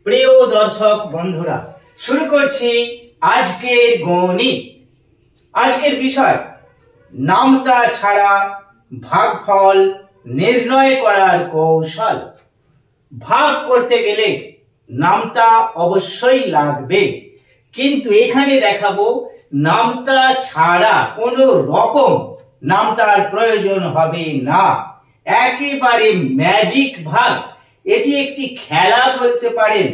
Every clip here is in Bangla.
প্রিয় দর্শক বন্ধুরা, শুরু করছি আজকের গণিত। আজকের বিষয় নামতা ছাড়া ভাগফল নির্ণয় করার কৌশল। ভাগ করতে গেলে নামতা অবশ্যই লাগবে, কিন্তু এখানে দেখাবো নামতা ছাড়া কোনো রকম নামতার প্রয়োজন হবে না। একেবারে ম্যাজিক ভাগ। এটি একটি খেলা বলতে পারেন।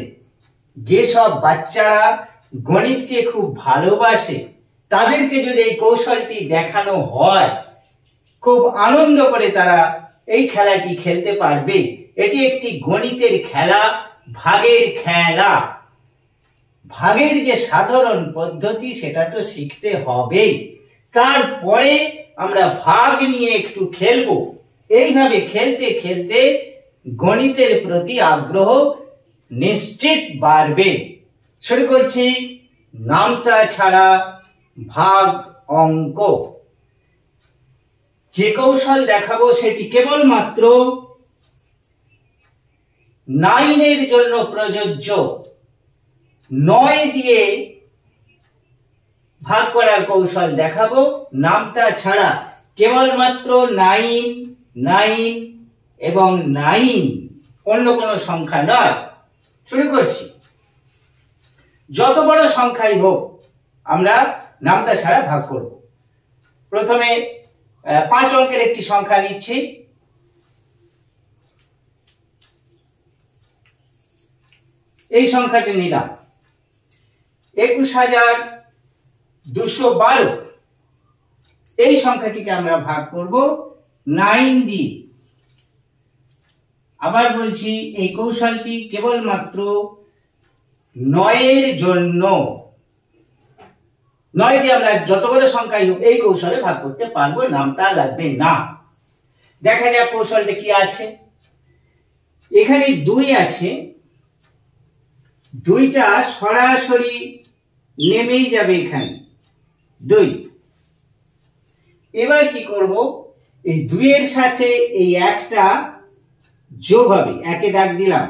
যেসব বাচ্চারা গণিতকে খুব ভালোবাসে তাদেরকে যদি এই কৌশলটি দেখানো হয়, খুব আনন্দ করে তারা এই খেলাটি খেলতে পারবে। এটি একটি গণিতের খেলা, ভাগের খেলা। ভাগের যে সাধারণ পদ্ধতি সেটা তো শিখতে হবেই, তারপরে আমরা ভাগ নিয়ে একটু খেলবো। এইভাবে খেলতে খেলতে গণিতের প্রতি আগ্রহ নিশ্চিত বাড়বে। শুরু করছি নামতা ছাড়া ভাগ অঙ্ক। যে কৌশল দেখাবো সেটি কেবলমাত্র 9 এর জন্য প্রযোজ্য। 9 দিয়ে ভাগ করার কৌশল দেখাবো নামতা ছাড়া, কেবলমাত্র 9, 9 এবং 9, অন্য কোনো সংখ্যা নয়। শুরু করছি। যত বড় সংখ্যাই হোক আমরা নামতা ছাড়া ভাগ করব। প্রথমে 5 অঙ্কের একটি সংখ্যা নিচ্ছি। এই সংখ্যাটি নিলাম 21,212। এই সংখ্যাটিকে আমরা ভাগ করব 9 দিয়ে। আবার বলছি, এই কৌশলটি কেবলমাত্র 9 এর জন্য। 9 দিয়ে আমরা যত বড় সংখ্যাই হোক এই কৌশলে ভাগ করতে পারবো, নামতা লাগবে না। দেখা যাক কৌশলটা কি আছে। এখানে 2 আছে, 2টা সরাসরি নেমেই যাবে এখানে 2। এবার কি করব, এই 2 এর সাথে এই একটা যোগ হবে। একে দাগ দিলাম,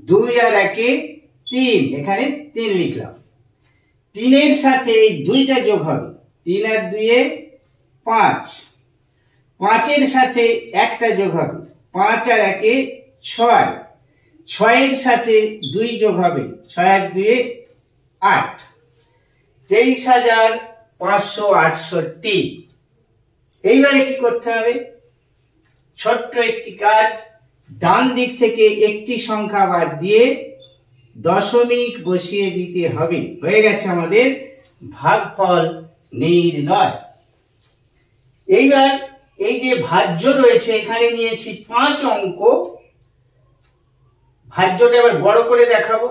2 আর 1 3, এখানে 3 লিখলাম। 3 এর সাথে এই 2টা যোগ হবে, 3 আর 2 5। 5 এর সাথে একটা যোগ হবে, 5 আর 1 6। 6 এর সাথে 2 যোগ হবে, 6 আর 2 8। 23,568। এইবারে কি করতে হবে, ছোট্ট একটি কাজ। ডান দিক থেকে একটি সংখ্যা বাদ দিয়ে দশমিক বসিয়ে দিতে হবে। হয়ে গেছে আমাদের ভাগফল নির্ণয়। এইবার এই যে ভাজ্য রয়েছে, এখানে নিয়েছি 5 অঙ্ক। ভাজ্যটা এবার বড় করে দেখাবো,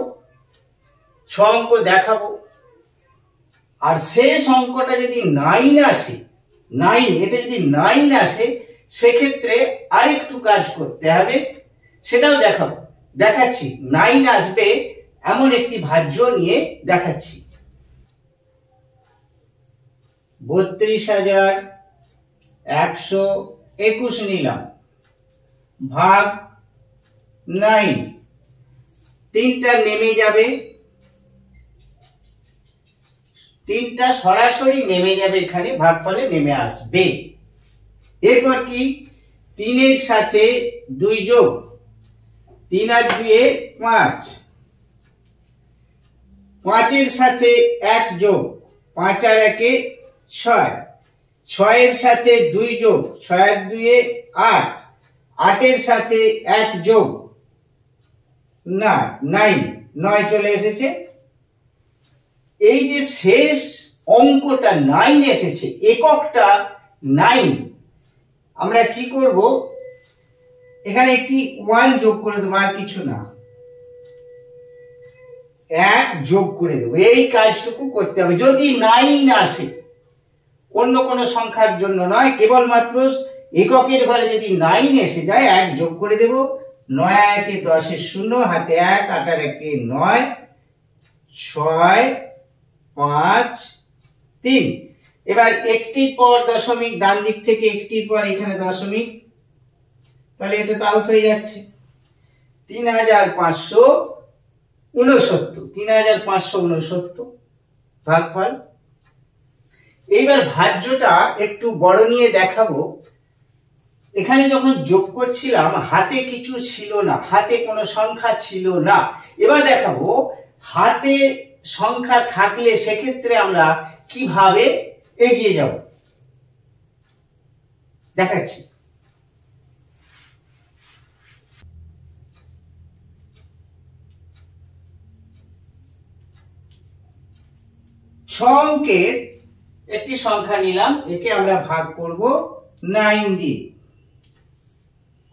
6 অঙ্ক দেখাবো। আর শেষ অঙ্কটা যদি 9 আসে, 9, এটা যদি 9 আসে, সেক্ষেত্রে আরেকটু কাজ করতে হবে, সেটাও দেখাবো। দেখাচ্ছি 9 আসবে এমন একটি ভাজ্য নিয়ে দেখাচ্ছি। 32,121 নিলাম, ভাগ 9। 3টা নেমে যাবে, 3টা সরাসরি নেমে যাবে, এখানে ভাগফলে নেমে আসবে। এরপর কি, 3 এর সাথে 2 যোগ, 3 আর 2 5। 5 এর সাথে 1 যোগ, 5 আর 1 6। 6 এর সাথে 2 যোগ, 6 আর 2 8। 8 এর সাথে 1 যোগ, না 9 চলে এসেছে। এই যে শেষ অঙ্কটা 9 এসেছে, এককটা 9, আমরা কি করব, এখানে একটি 1 যোগ করে দেবো, আর কিছু না, 1 যোগ করে দেবো। এই কাজটুকু করতে হবে যদি 9 আসে, অন্য কোনো সংখ্যার জন্য নয়, কেবলমাত্র এককের ঘরে যদি 9 এসে যায় 1 যোগ করে দেব। 9 আর 1 10 0, হাতে 1, 8 আর 1 9, 6 5 3। এবার একটির পর দশমিক, ডান দিক থেকে একটির পর এখানে দশমিক, তাহলে এটা তো আউট হয়ে যাচ্ছে। 3,500 69, 3569 ভাগফল। এইবার ভাজ্যটা একটু বড় নিয়ে দেখাবো। এখানে যখন যোগ করছিলাম হাতে কিছু ছিল না, হাতে কোনো সংখ্যা ছিল না। এবার দেখাবো হাতে সংখ্যা থাকলে সেক্ষেত্রে আমরা কিভাবে এগিয়ে যাব, দেখাচ্ছি। ছ অঙ্কের একটি সংখ্যা নিলাম, একে আমরা ভাগ করব 9 দিয়ে।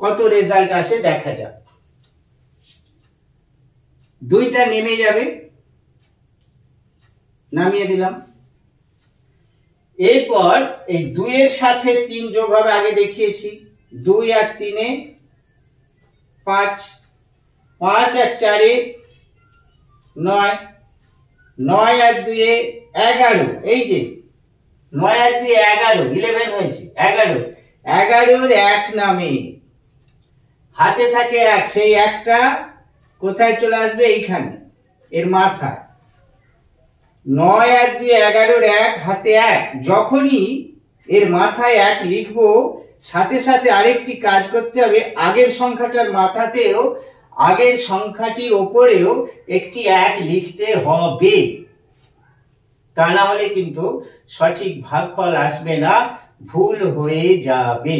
কত রেজাল্ট আসে দেখা যাক। দুইটা নেমে যাবে, নামিয়ে দিলাম। এরপর এই 2 এর সাথে 3 যোগ হবে, আগে দেখিয়েছি। 2 আর 3 এ 5, 5 আর 4 এ 9, 9 আর 2 এ 11। এই যে 9 আর 2 11, 11 হয়েছে। 11, 11-র 1 নামে হাতে থাকে 1, সেই 1টা কোথায় চলে আসবে? এইখানে, এর মাথায়। 9 আর 2 11-র 1 হাতে 1, যখনই এর মাথায় 1 লিখবো সাথে সাথে আরেকটি কাজ করতে হবে, আগের সংখ্যাটার মাথাতেও আগের সংখ্যাটির ওপরেও একটি 1 লিখতে হবে, তা না হলে কিন্তু সঠিক ভাগফল আসবে না, ভুল হয়ে যাবে।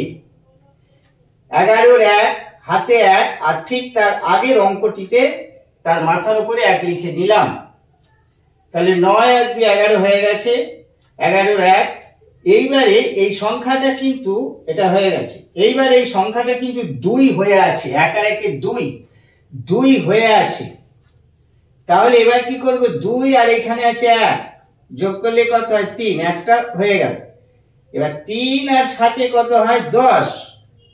11-র 1 হাতে 1, আর ঠিক তার আগের অঙ্কটিতে তার মাথার উপরে 1 লিখে নিলাম। তাহলে 9 আর 2 11 হয়ে গেছে, 11-র 1। এইবারে এই সংখ্যাটা কিন্তু এটা হয়ে গেছে। এইবার এই সংখ্যাটা কিন্তু 2 হয়ে আছে, 1 আর 1 2 হয়ে আছে। তাহলে এবার কি করব? 2 আর এখানে আছে 1, যোগ করলে কত হয়? 3, একটা হয়ে গেল। এবার 3 আর 7 কত হয়? 10,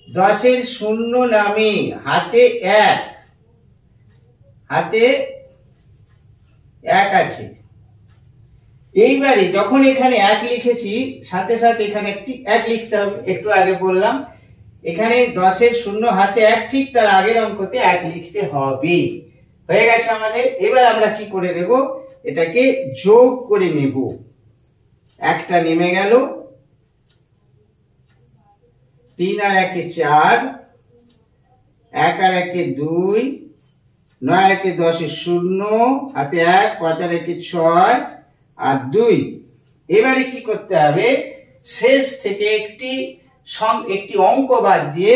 10-এর 0 নামে হাতে 1, হাতে 1 আছে। এইবারে যখন এখানে 1 লিখেছি সাথে সাথে এখানে একটি 1 লিখতে হবে, একটু আগে বললাম। এখানে 10-এর 0 হাতে 1, ঠিক তার আগের অঙ্কতে 1 লিখতে হবে। হয়ে গেছে আমাদের। এবার আমরা কি করে দেব? এটাকে যোগ করে নেব। একটা নেমে গেল, 3 আর 1 4, 1 আর 1 2, 9 আর 1 10 0, হাতে 1, 5 আর 1 6 আর 2। এবারে কি করতে হবে? শেষ থেকে একটি অঙ্ক বাদ দিয়ে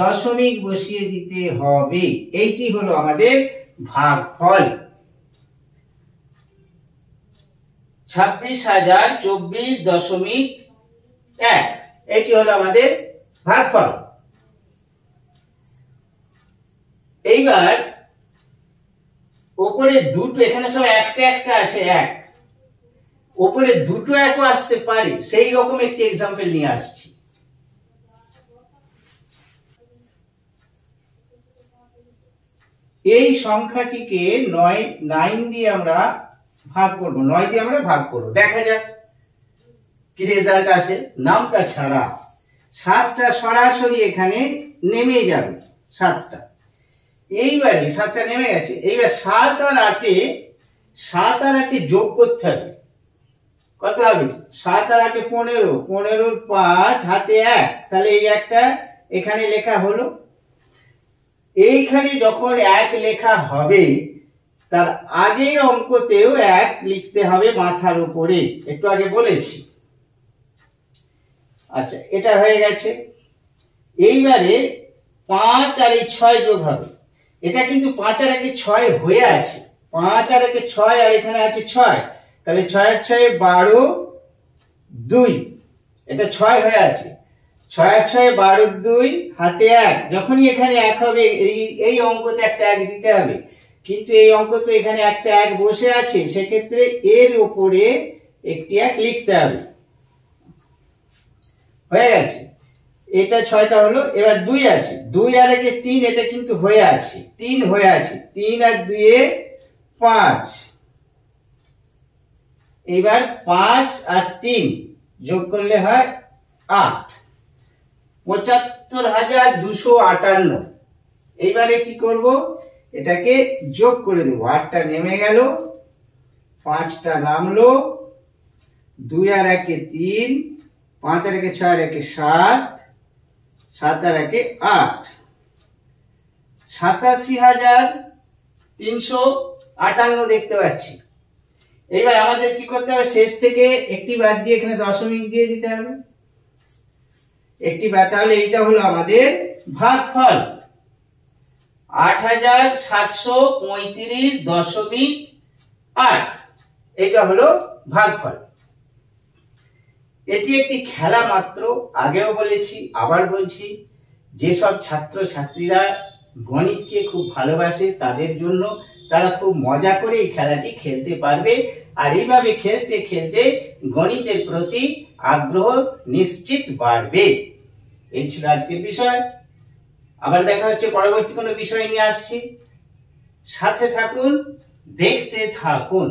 দশমিক বসিয়ে দিতে হবে। এইটি হলো আমাদের ভাগফল। 26,024.1, এটি হলো আমাদের ভাগফল। এইবার উপরে দুটো, এখানে সব একটা একটা আছে 1, উপরে দুটো 1ও আসতে পারে, সেই রকম একটি এক্সাম্পল নিয়ে আসছি। এই সংখ্যাটিকে 9 দিয়ে আমরা ভাগ করব, 9 দিয়ে আমরা ভাগ করব। দেখা যাক কি রেজাল্ট আসে। নামটা ছাড়া 7টা সরাসরি এখানে নেমে যাবে, 7টা। এইবারে 7টা নেমে গেছে। এইবার 7 আর 8 যোগ করতে হবে। কত হবে? 7 আর 8 15, 15-র 5 হাতে 1, তাহলে এই একটা এখানে লেখা হলো। এইখানে যখন 1 লেখা হবে তার আগের অঙ্কতেও 1 লিখতে হবে মাথার উপরে, একটু আগে বলেছি। আচ্ছা, এটা হয়ে গেছে। এইবারে 5 আর 6 যোগ হবে। এটা কিন্তু 5 আর 1 6 হয়ে আছে, 5 আর 1 6, আর এখানে আছে 6, তাহলে 6 আর 6 12 2, এটা 6 হয়ে আছে। 6 আর 6 12 2, হাতে 1, যখনই এখানে 1 হবে এই অঙ্কতে একটা 1 দিতে হবে, কিন্তু এই অঙ্ক তো এখানে একটা 1 বসে আছে, সেক্ষেত্রে এর উপরে একটি 1 লিখতে হবে। হয়ে গেছে, এটা 6টা হলো। এবার 2 আছে, 2 আর 1 3, এটা কিন্তু হয়ে আছে, 3 হয়ে আছে। 3 আর 2 5, এবার 5 আর 3 যোগ করলে হয় 8, 75,258। এইবারে কি করব? এটাকে যোগ করে দেবো। 8টা নেমে গেল, 5টা নামলো, 2 আর 1 3, 5 আর 1 6 আর 1 7, 7 আর 1 8, 87,358 দেখতে পাচ্ছি। এবার আমাদের কি করতে হবে, শেষ থেকে একটি বাদ দিয়ে এখানে দশমিক দিয়ে দিতে হবে। একটি বাদ, তাহলে এইটা হলো আমাদের ভাগফল 8735.8, এটা হলো ভাগফল। এটি একটি খেলা মাত্র, আগেও বলেছি আবার বলছি, যেসব ছাত্র ছাত্রীরা গণিতকে খুব ভালোবাসে তাদের জন্য, তারা খুব মজা করে এই খেলাটি খেলতে পারবে। আর এইভাবে খেলতে খেলতে গণিতের প্রতি আগ্রহ নিশ্চিত বাড়বে। এই ছিল আজকের বিষয়। আবার দেখা হচ্ছে পরবর্তী কোনো বিষয় নিয়ে আসছি। সাথে থাকুন, দেখতে থাকুন।